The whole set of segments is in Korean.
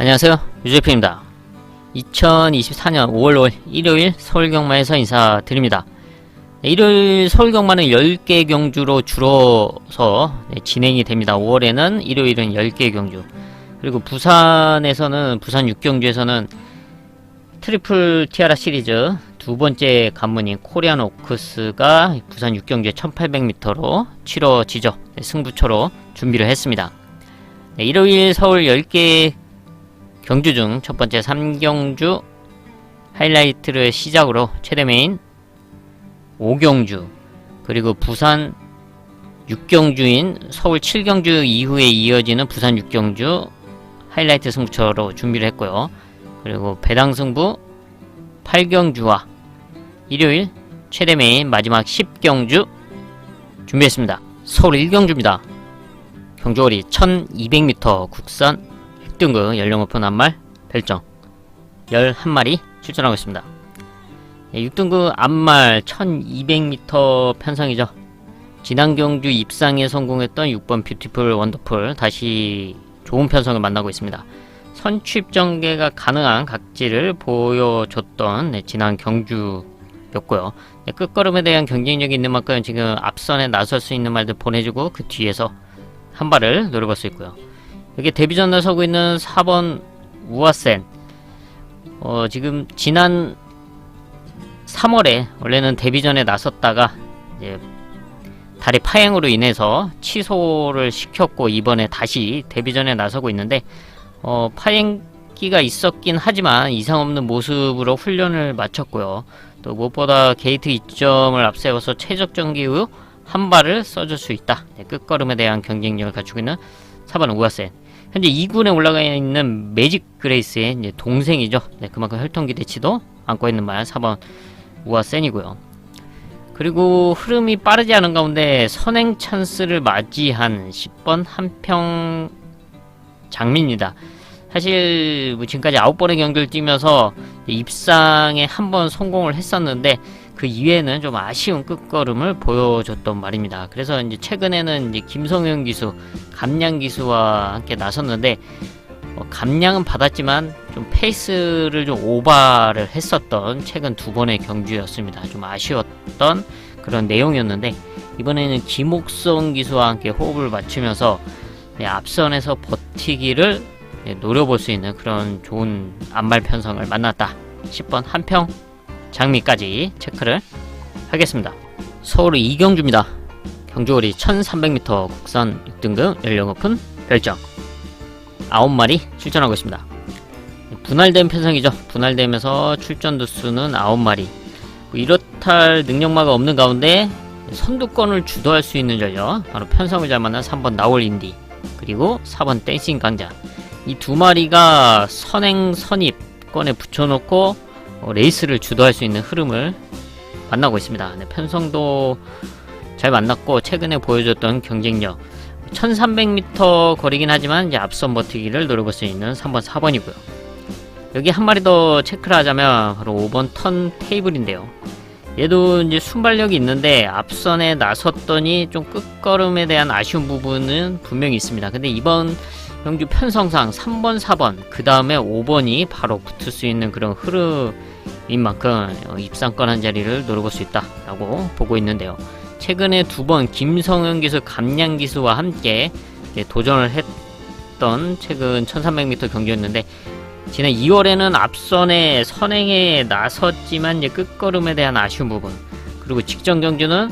안녕하세요, 유재표입니다. 2024년 5월 5일 일요일 서울경마에서 인사드립니다. 일요일 서울경마는 10개 경주로 줄어서 진행이 됩니다. 5월에는 일요일은 10개 경주, 그리고 부산에서는 부산 6경주에서는 트리플 티아라 시리즈 두 번째 관문인 코리안 오크스가 부산 6경주에 1800m로 치러지죠. 승부처로 준비를 했습니다. 일요일 서울 10개 경주 중 첫 번째 3경주 하이라이트를 시작으로 최대 메인 5경주, 그리고 부산 6경주인 서울 7경주 이후에 이어지는 부산 6경주 하이라이트 승부처로 준비를 했고요. 그리고 배당 승부 8경주와 일요일 최대 메인 마지막 10경주 준비했습니다. 서울 1경주입니다. 경주거리 1200m 국산 6등급 연령 오픈 암말 별정 11마리 출전하고 있습니다. 6등급 암말 1200m 편성이죠. 지난 경주 입상에 성공했던 6번 뷰티풀 원더풀 다시 좋은 편성을 만나고 있습니다. 선취입 전개가 가능한 각지를 보여줬던 지난 경주였고요. 끝걸음에 대한 경쟁력이 있는 만큼 지금 앞선에 나설 수 있는 말들 보내주고 그 뒤에서 한 발을 노려볼 수 있고요. 여기 데뷔전에 서고 있는 4번 우아센, 지금 지난 3월에 원래는 데뷔전에 나섰다가 이제 다리 파행으로 인해서 취소를 시켰고 이번에 다시 데뷔전에 나서고 있는데 파행기가 있었긴 하지만 이상 없는 모습으로 훈련을 마쳤고요. 또 무엇보다 게이트 2점을 앞세워서 최적 전기 후 한 발을 써줄 수 있다. 끝걸음에 대한 경쟁력을 갖추고 있는 4번 우아센. 현재 2군에 올라가 있는 매직 그레이스의 이제 동생이죠. 그만큼 혈통 기대치도 안고 있는 말 4번 우아센이고요. 그리고 흐름이 빠르지 않은 가운데 선행 찬스를 맞이한 10번 한평 장미입니다. 사실 지금까지 9번의 경기를 뛰면서 입상에 한 번 성공을 했었는데 그 이외에는 좀 아쉬운 끝걸음을 보여줬던 말입니다. 그래서 이제 최근에는 이제 김성현 기수, 감량 기수와 함께 나섰는데 감량은 받았지만 좀 페이스를 좀 오버를 했었던 최근 두 번의 경주였습니다. 좀 아쉬웠던 그런 내용이었는데 이번에는 김옥성 기수와 함께 호흡을 맞추면서 앞선에서 버티기를 노려볼 수 있는 그런 좋은 앞말 편성을 만났다. 10번 한평 장미까지 체크를 하겠습니다. 서울 2경주입니다. 경주거리 1300m 국산 6등급 연령 오픈 별정 9마리 출전하고 있습니다. 분할된 편성이죠. 분할되면서 출전 두수는 9마리. 이렇탈 능력마가 없는 가운데 선두권을 주도할 수 있는 전력, 바로 편성을 잘 만난 3번 나올 인디, 그리고 4번 댄싱 강자. 이 두 마리가 선행 선입권에 붙여놓고 레이스를 주도할 수 있는 흐름을 만나고 있습니다. 편성도 잘 만났고 최근에 보여줬던 경쟁력 1300m 거리긴 하지만 이제 앞선 버티기를 노려볼 수 있는 3번 4번이고요. 여기 한 마리 더 체크를 하자면 바로 5번 턴 테이블인데요. 얘도 이제 순발력이 있는데 앞선에 나섰더니 좀 끝걸음에 대한 아쉬운 부분은 분명히 있습니다. 근데 이번 경주 편성상 3번 4번 그 다음에 5번이 바로 붙을 수 있는 그런 흐름인 만큼 입상권 한 자리를 노려볼 수 있다 라고 보고 있는데요. 최근에 두 번 김성현 기수, 감량 기수와 함께 도전을 했던 최근 1300m 경기였는데 지난 2월에는 앞선에 선행에 나섰지만 이제 끝걸음에 대한 아쉬운 부분, 그리고 직전 경주는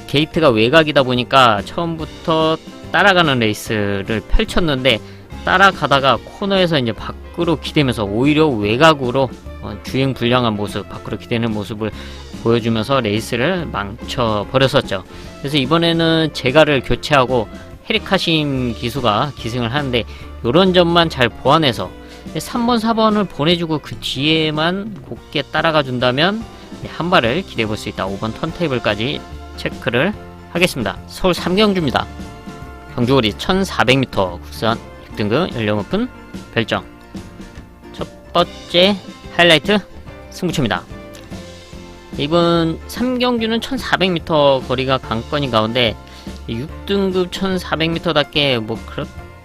게이트가 외곽이다 보니까 처음부터 따라가는 레이스를 펼쳤는데 따라가다가 코너에서 이제 밖으로 기대면서 오히려 외곽으로 주행 불량한 모습, 밖으로 기대는 모습을 보여주면서 레이스를 망쳐버렸었죠. 그래서 이번에는 제가를 교체하고 헤리카심 기수가 기승을 하는데 이런 점만 잘 보완해서 3번 4번을 보내주고 그 뒤에만 곱게 따라가 준다면 한 발을 기대해볼 수 있다. 5번 턴테이블까지 체크를 하겠습니다. 서울 3경주입니다. 경주거리 1400m 국산 6등급 연령 오픈 별정 첫 번째 하이라이트 승부처입니다. 이번 3경주는 1400m 거리가 관건인 가운데 6등급 1400m답게 뭐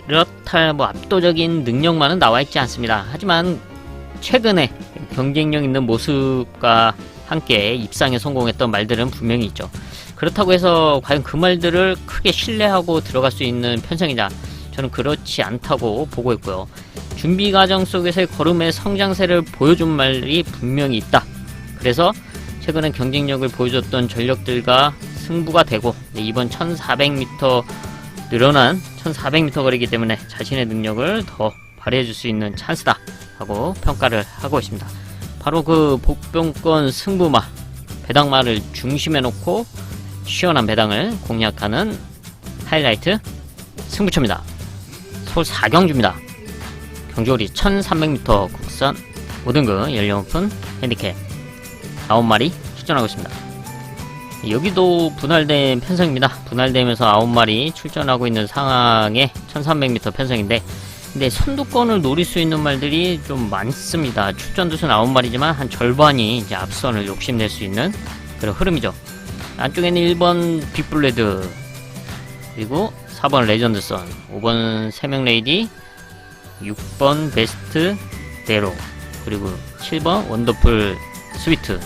이렇다 뭐 압도적인 능력만은 나와 있지 않습니다. 하지만 최근에 경쟁력 있는 모습과 함께 입상에 성공했던 말들은 분명히 있죠. 그렇다고 해서 과연 그 말들을 크게 신뢰하고 들어갈 수 있는 편성이냐? 저는 그렇지 않다고 보고 있고요. 준비 과정 속에서의 걸음의 성장세를 보여준 말이 분명히 있다. 그래서 최근에 경쟁력을 보여줬던 전력들과 승부가 되고 이번 1400m 늘어난 1400m 거리이기 때문에 자신의 능력을 더 발휘해줄 수 있는 찬스다 하고 평가를 하고 있습니다. 바로 그 복병권 승부마, 배당마를 중심에 놓고 시원한 배당을 공략하는 하이라이트 승부처입니다. 서울 4경주입니다. 경주거리 1300m 국산 5등급 연령 오픈 핸디캡 9마리 출전하고 있습니다. 여기도 분할된 편성입니다. 분할되면서 9마리 출전하고 있는 상황에 1300m 편성인데, 근데 선두권을 노릴 수 있는 말들이 좀 많습니다. 출전 두수는 9마리지만 한 절반이 이제 앞선을 욕심낼 수 있는 그런 흐름이죠. 안쪽에는 1번 빅블레드, 그리고 4번 레전드선, 5번 세명레이디, 6번 베스트 네로, 그리고 7번 원더풀 스위트,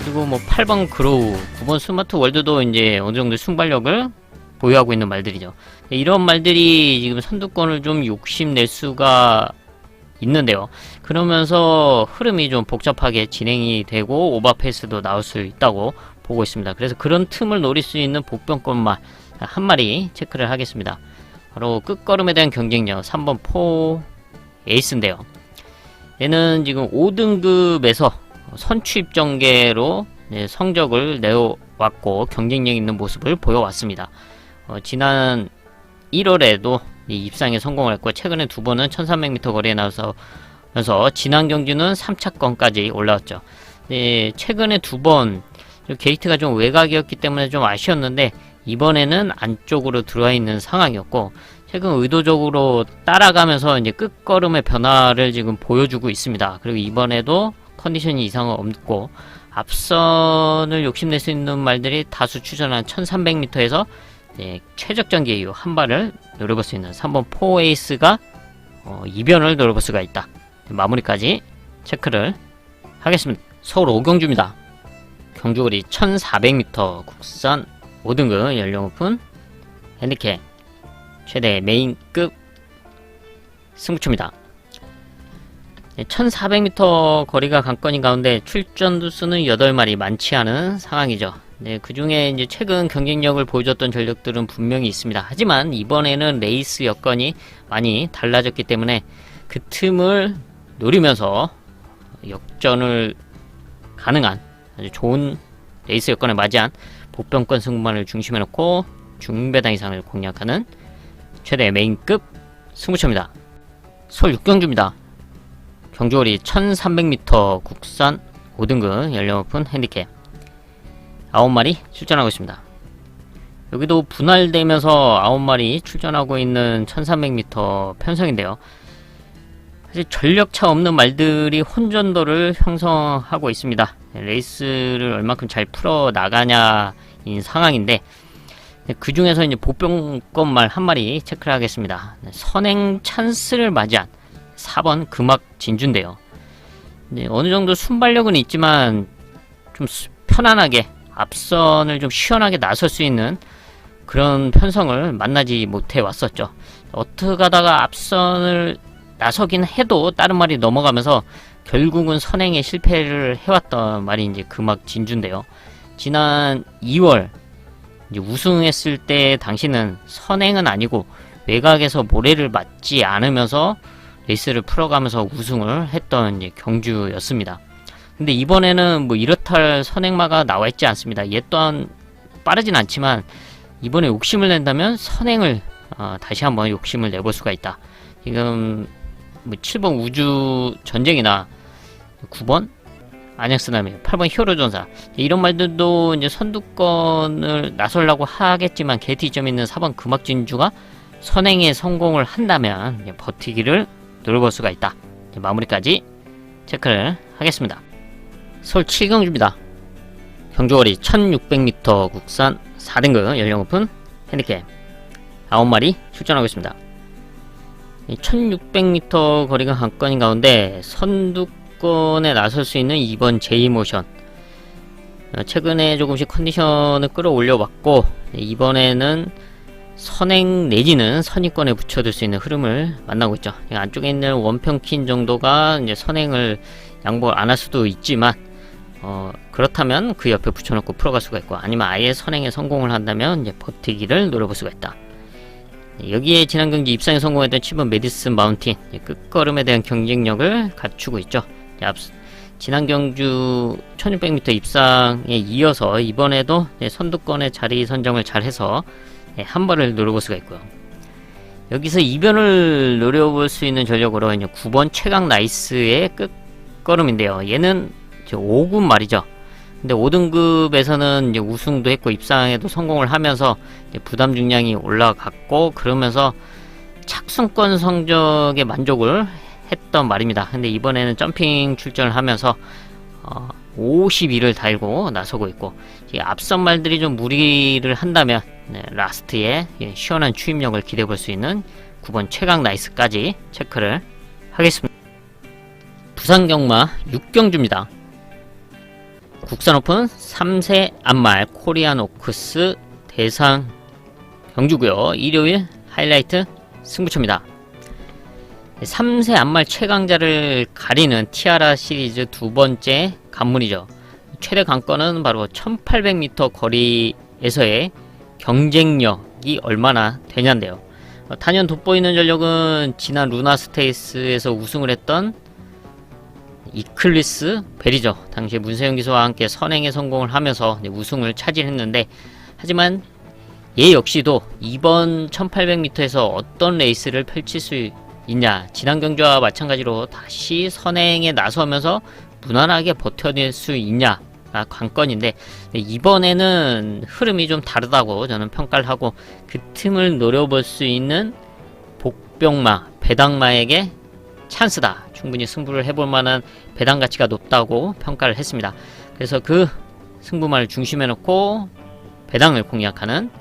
그리고 뭐 8번 그로우, 9번 스마트 월드도 이제 어느정도 순발력을 보유하고 있는 말들이죠. 이런 말들이 지금 선두권을 좀 욕심낼 수가 있는데요. 그러면서 흐름이 좀 복잡하게 진행이 되고 오버페이스도 나올 수 있다고 보고 있습니다. 그래서 그런 틈을 노릴 수 있는 복병권말 한 마리 체크를 하겠습니다. 바로 끝걸음에 대한 경쟁력 3번 포 에이스인데요. 얘는 지금 5등급에서 선취입 전개로 성적을 내어왔고 경쟁력 있는 모습을 보여왔습니다. 지난 1월에도 입상에 성공을 했고 최근에 두 번은 1300m 거리에 나서면서 지난 경주는 3차권까지 올라왔죠. 최근에 두 번 게이트가 좀 외곽이었기 때문에 좀 아쉬웠는데 이번에는 안쪽으로 들어와 있는 상황이었고 최근 의도적으로 따라가면서 이제 끝걸음의 변화를 지금 보여주고 있습니다. 그리고 이번에도 컨디션이 이상은 없고 앞선을 욕심낼 수 있는 말들이 다수 추천한 1300m에서 최적전 기회 한 발을 노려볼 수 있는 3번 포에이스가 이변을 노려볼 수가 있다. 마무리까지 체크를 하겠습니다. 서울 5경주입니다. 경주거리 1400m 국산 5등급 연령 오픈 핸디캡 최대 메인급 승부처입니다. 1400m 거리가 관건인 가운데 출전 두수는 8마리, 많지 않은 상황이죠. 그 중에 이제 최근 경쟁력을 보여줬던 전력들은 분명히 있습니다. 하지만 이번에는 레이스 여건이 많이 달라졌기 때문에 그 틈을 노리면서 역전을 가능한 아주 좋은 레이스 여건에 맞이한 복병권 승부만을 중심에 놓고 중배당 이상을 공략하는 최대 메인급 승부처입니다. 서울 6경주입니다. 경주거리 1300m 국산 5등급 연령 오픈 핸디캡 9마리 출전하고 있습니다. 여기도 분할되면서 9마리 출전하고 있는 1300m 편성인데요. 사실 전력차 없는 말들이 혼전도를 형성하고 있습니다. 레이스를 얼마큼 잘 풀어 나가냐인 상황인데 그 중에서 이제 복병권 말 한 마리 체크를 하겠습니다. 선행 찬스를 맞이한 4번 금악 진주인데요. 어느 정도 순발력은 있지만 좀 편안하게 앞선을 좀 시원하게 나설 수 있는 그런 편성을 만나지 못해 왔었죠. 어떻게 하다가 앞선을 나서긴 해도 다른 말이 넘어가면서 결국은 선행에 실패를 해왔던 말이 이제 금악 진주인데요. 지난 2월 이제 우승했을 때 당시는 선행은 아니고 외곽에서 모래를 맞지 않으면서 레이스를 풀어가면서 우승을 했던 이제 경주였습니다. 근데 이번에는 뭐 이렇다 할 선행마가 나와 있지 않습니다. 얘 또한 빠르진 않지만 이번에 욕심을 낸다면 선행을 다시 한번 욕심을 내볼 수가 있다. 지금 뭐 7번 우주 전쟁이나 9번 안약스나미, 8번 히어로전사 이런 말들도 이제 선두권을 나서려고 하겠지만 게이트점 있는 4번 금악진주가 선행에 성공을 한다면 버티기를 노려볼 수가 있다. 마무리까지 체크를 하겠습니다. 서울 7경주입니다. 경주거리 1600m 국산 4등급 연령 오픈 핸디캡 9마리 출전하고 있습니다. 1600m 거리가 관건인 가운데 선두권에 나설 수 있는 2번 제이모션, 최근에 조금씩 컨디션을 끌어올려 왔고 이번에는 선행 내지는 선위권에 붙여둘 수 있는 흐름을 만나고 있죠. 안쪽에 있는 원평킨 정도가 이제 선행을 양보를 안 할 수도 있지만 그렇다면 그 옆에 붙여놓고 풀어갈 수가 있고, 아니면 아예 선행에 성공을 한다면 이제 버티기를 노려볼 수가 있다. 여기에 지난 경기 입상에 성공했던 7번 메디슨 마운틴, 끝걸음에 대한 경쟁력을 갖추고 있죠. 지난 경주 1600m 입상에 이어서 이번에도 선두권의 자리 선정을 잘해서 한 발을 노려볼 수가 있고요. 여기서 이변을 노려볼 수 있는 전력으로 이제 9번 최강 나이스의 끝걸음인데요. 얘는 5군 말이죠. 근데 5등급에서는 이제 우승도 했고 입상에도 성공을 하면서 이제 부담 중량이 올라갔고, 그러면서 착순권 성적에 만족을 했던 말입니다. 근데 이번에는 점핑 출전을 하면서 52를 달고 나서고 있고, 앞선 말들이 좀 무리를 한다면 라스트에 시원한 추임력을 기대해 볼 수 있는 9번 최강 나이스까지 체크를 하겠습니다. 부산 경마 6경주입니다. 국산 오픈 3세 안말 코리안 오크스 대상 경주고요. 일요일 하이라이트 승부처입니다. 3세 안말 최강자를 가리는 티아라 시리즈 두 번째 관문이죠. 최대 관건은 바로 1800m 거리에서의 경쟁력이 얼마나 되냐인데요. 단연 돋보이는 전력은 지난 루나 스테이스에서 우승을 했던 이클리스 벨이죠. 당시에 문세영 기수와 함께 선행에 성공을 하면서 우승을 차지했는데, 하지만 얘 역시도 이번 1800m에서 어떤 레이스를 펼칠 수 있냐, 지난 경주와 마찬가지로 다시 선행에 나서면서 무난하게 버텨낼 수 있냐가 관건인데, 이번에는 흐름이 좀 다르다고 저는 평가를 하고, 그 틈을 노려볼 수 있는 복병마, 배당마에게 찬스다, 충분히 승부를 해볼 만한 배당 가치가 높다고 평가를 했습니다. 그래서 그 승부만을 중심에 놓고 배당을 공략하는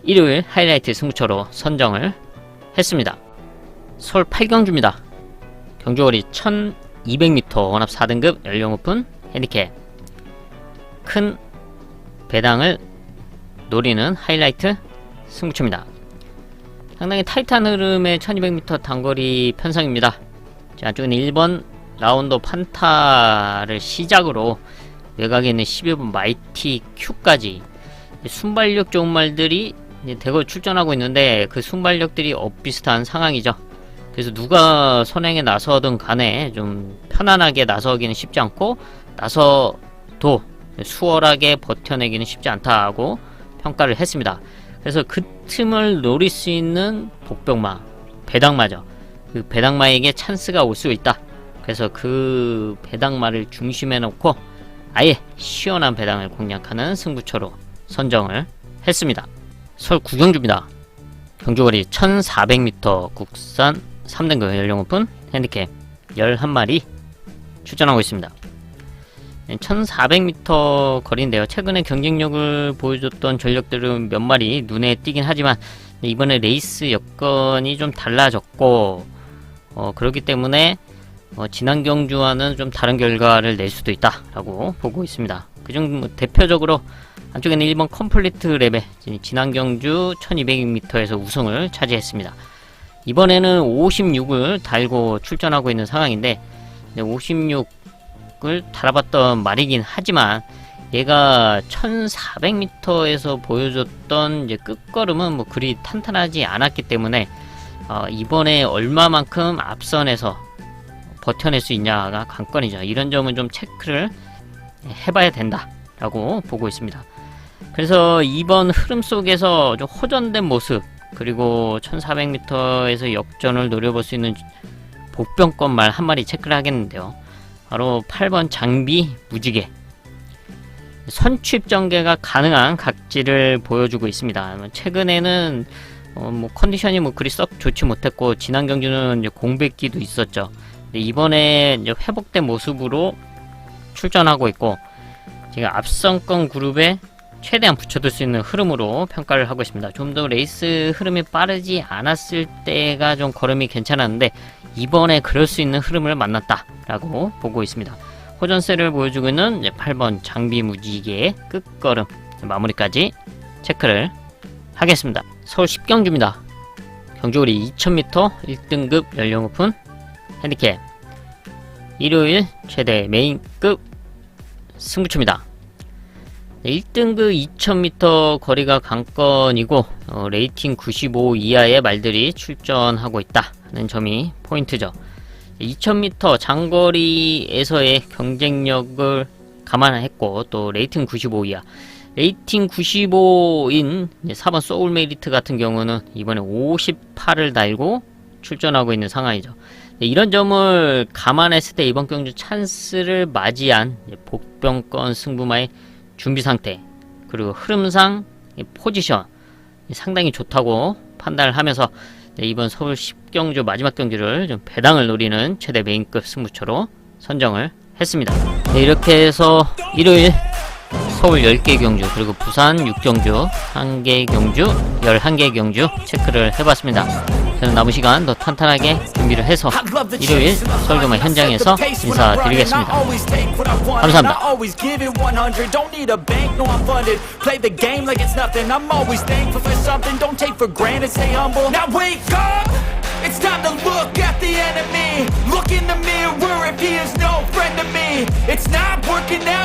일요일 하이라이트 승부처로 선정을 했습니다. 서울 8경주입니다. 경주거리 1200m 원합 4등급 연령 오픈 핸디캡, 큰 배당을 노리는 하이라이트 승부처입니다. 상당히 타이트한 흐름의 1200m 단거리 편성입니다. 안쪽에는 1번 라운더 판타를 시작으로 외곽에 있는 11번 마이티 큐까지 순발력 좋은 말들이 대거 출전하고 있는데, 그 순발력들이 엇비슷한 상황이죠. 그래서 누가 선행에 나서든 간에 좀 편안하게 나서기는 쉽지 않고, 나서도 수월하게 버텨내기는 쉽지 않다고 평가를 했습니다. 그래서 그 틈을 노릴 수 있는 복병마, 배당마죠. 그 배당마에게 찬스가 올 수 있다. 그래서 그 배당마를 중심에 놓고 아예 시원한 배당을 공략하는 승부처로 선정을 했습니다. 서울 9경주입니다. 경주거리 1400m 국산 3등급 연령 오픈 핸디캡 11마리 출전하고 있습니다. 1400m 거리인데요. 최근에 경쟁력을 보여줬던 전력들은 몇 마리 눈에 띄긴 하지만 이번에 레이스 여건이 좀 달라졌고, 그렇기 때문에 지난 경주와는 좀 다른 결과를 낼 수도 있다라고 보고 있습니다. 그중 대표적으로 안쪽에는 1번 컴플리트 랩에 지난 경주 1200m에서 우승을 차지했습니다. 이번에는 56을 달고 출전하고 있는 상황인데, 56을 달아봤던 말이긴 하지만 얘가 1400m에서 보여줬던 이제 끝걸음은 뭐 그리 탄탄하지 않았기 때문에 이번에 얼마만큼 앞선에서 버텨낼 수 있냐가 관건이죠. 이런 점은 좀 체크를 해봐야 된다라고 보고 있습니다. 그래서 이번 흐름 속에서 좀 호전된 모습, 그리고 1400m에서 역전을 노려볼 수 있는 복병권 말 한 마리 체크를 하겠는데요. 바로 8번 장비 무지개. 선취입 전개가 가능한 각지를 보여주고 있습니다. 최근에는 뭐 컨디션이 뭐 그리 썩 좋지 못했고, 지난 경주는 이제 공백기도 있었죠. 근데 이번에 이제 회복된 모습으로 출전하고 있고, 제가 앞선권 그룹에 최대한 붙여둘 수 있는 흐름으로 평가를 하고 있습니다. 좀 더 레이스 흐름이 빠르지 않았을 때가 좀 걸음이 괜찮았는데 이번에 그럴 수 있는 흐름을 만났다라고 보고 있습니다. 호전세를 보여주고 있는 8번 장비 무지개의 끝걸음 마무리까지 체크를 하겠습니다. 서울 10경주입니다. 경주거리 2000m 1등급 연령 오픈 핸디캡 일요일 최대 메인급 승부처입니다. 1등급 2000m 거리가 관건이고 레이팅 95 이하의 말들이 출전하고 있다는 점이 포인트죠. 2000m 장거리에서의 경쟁력을 감안했고 또 레이팅 95 이하 레이팅 95인 4번 소울메리트 같은 경우는 이번에 58을 달고 출전하고 있는 상황이죠. 이런 점을 감안했을 때 이번 경주 찬스를 맞이한 복병권 승부마의 준비 상태 그리고 흐름상 포지션 상당히 좋다고 판단을 하면서 이번 서울 10경주 마지막 경주를 좀 배당을 노리는 최대 메인급 승부처로 선정을 했습니다. 이렇게 해서 일요일 서울 10개 경주 그리고 부산 6경주 1개 경주 11개 경주 체크를 해봤습니다. 저는 남은 시간 더 탄탄하게 준비를 해서 일요일 서울경마 현장에서 인사드리겠습니다. 감사합니다. It's time to look at the enemy. Look in the mirror if he is no friend to me. It's not working out.